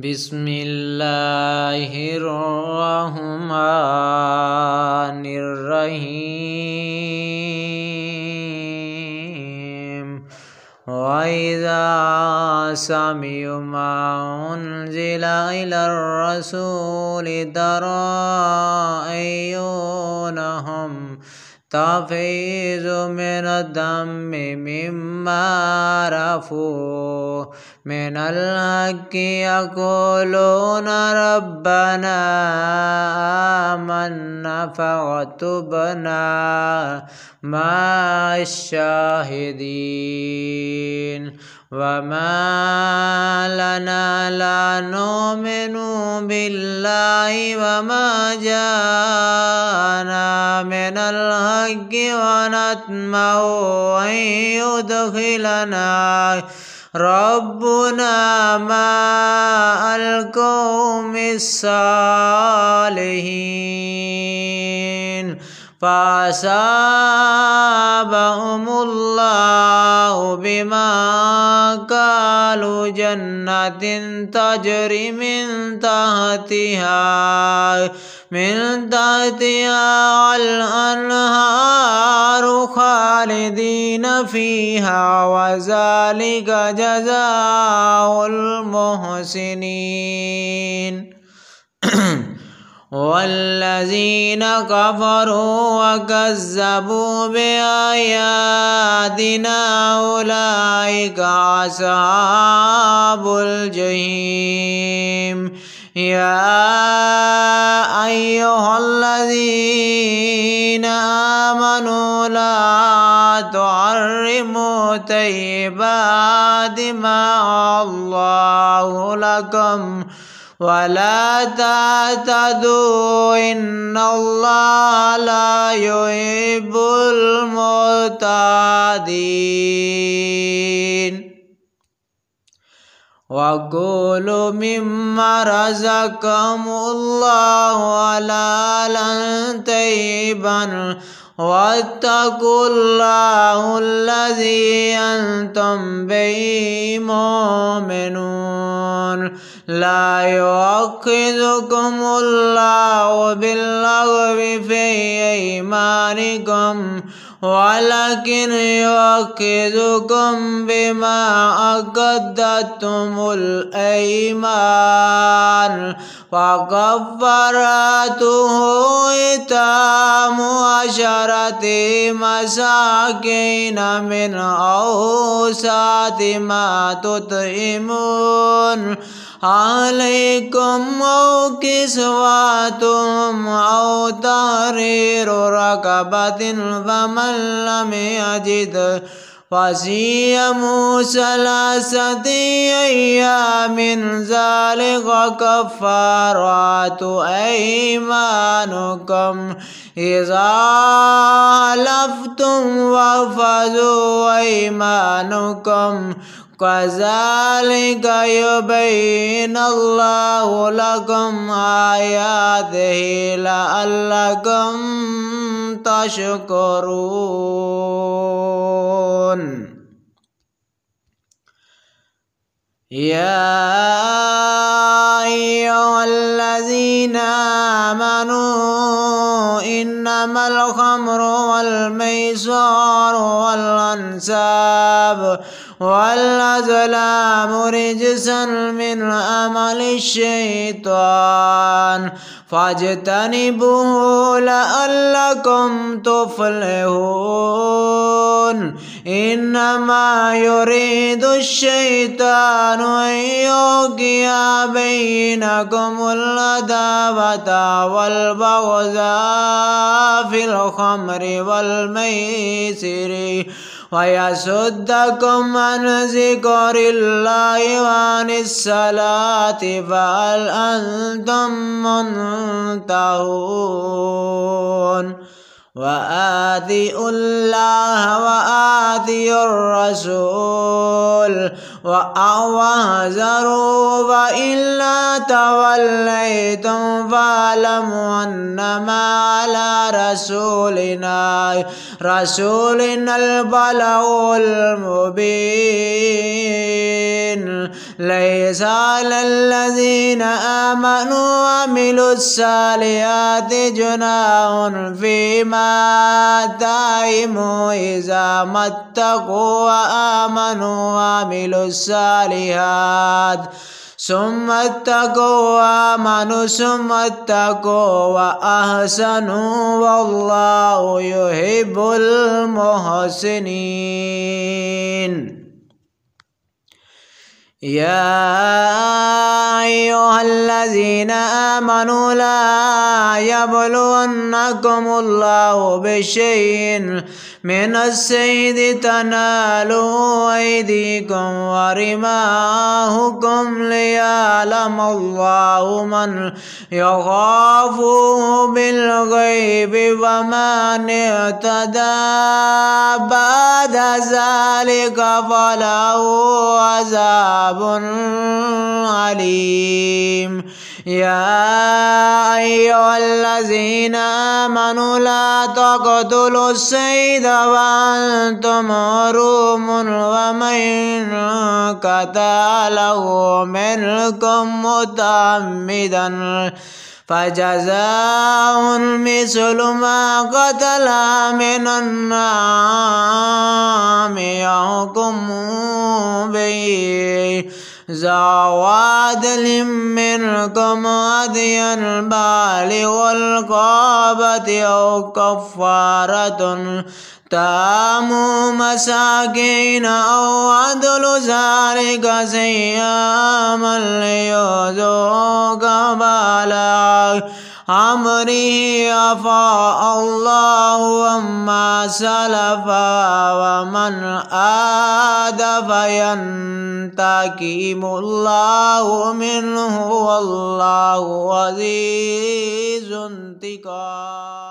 بسم الله الرحمن الرحيم وإذا سمعوا ما أنزل إلى الرسول ترى أعينهم تفيض من الدم مما عرفوا من الحق يقولون ربنا آمنا فاكتبنا مع الشاهدين وما لنا لا نؤمن بالله وما جاءنا من الحق ونطمع أن يدخلنا ربنا مع القوم الصالحين فأصابهم الله بما قالوا جنات تجري من تحتها الأنهار خالدين فيها وذلك جزاء المحسنين والذين كفروا وكذبوا بآياتنا أولئك أصحاب الجحيم يا أيها الذين آمنوا لا تحرموا طيبات ما الله لكم ولا تعتدوا إن الله لا يحب المعتدين وكلوا مما رزقكم الله حلالا طيبا واتقوا الله الذي أنتم به مؤمنون لا يؤاخذكم الله باللغو في أيمانكم ولكن يؤاخذكم بما عقدتم الأيمان وكفارته إطعام 10 مساكين من أوسط ما تطعمون عليكم أو كسوتهم أو تحرير رقبة فمن لم يجد فصيام 3 أيام ذلك كفارات أيمانكم إذا حلفتم واحفظوا أيمانكم كذلك يبين الله لكم آياته لعلكم تشكرون يا أيها الذين آمنوا إنما الخمر والميسر والأنساب والأزلام رجسا من عمل الشيطان فاجتنبوه لعلكم تفلحون إنما يريد الشيطان أن يوقع بينكم العداوة والبغضاء في الخمر والميسر ويصدكم عن ذكر الله وعن الصلاة فهل أنتم منتهون وآتوا الله وآتوا الرسول واحذروا فإن لا توليتم فاعلموا أنما على رسولنا البلاغ المبين. ليس على الذين آمنوا وعملوا الصالحات جناح فيما آتاهم إذا ما اتقوا وآمنوا وعملوا الصالحات ثم اتقوا وآمنوا ثم اتقوا وأحسنوا والله يحب المحسنين. يا أيها الذين آمنوا لا يبلونكم الله بشيء من الصيد تنالوا أيديكم ورماحكم ليعلم الله من يخافه بالغيب ومن اعتدى بعد ذلك فله عذاب عليم. يا أيها الذين آمنوا لا تقتلوا الصيد وأنتم حرم ومن قتله منكم متعمدا فجزاء مثل ما قتل من النعم يحكم به ذو عدل منكم هديا بالغ الكعبة أو كفارة طعام مساكين أو عدل ذلك صياما ليذوق وبال أمره عفا الله عما سلف ومن عاد فينتقم الله منه والله عزيز انتقام.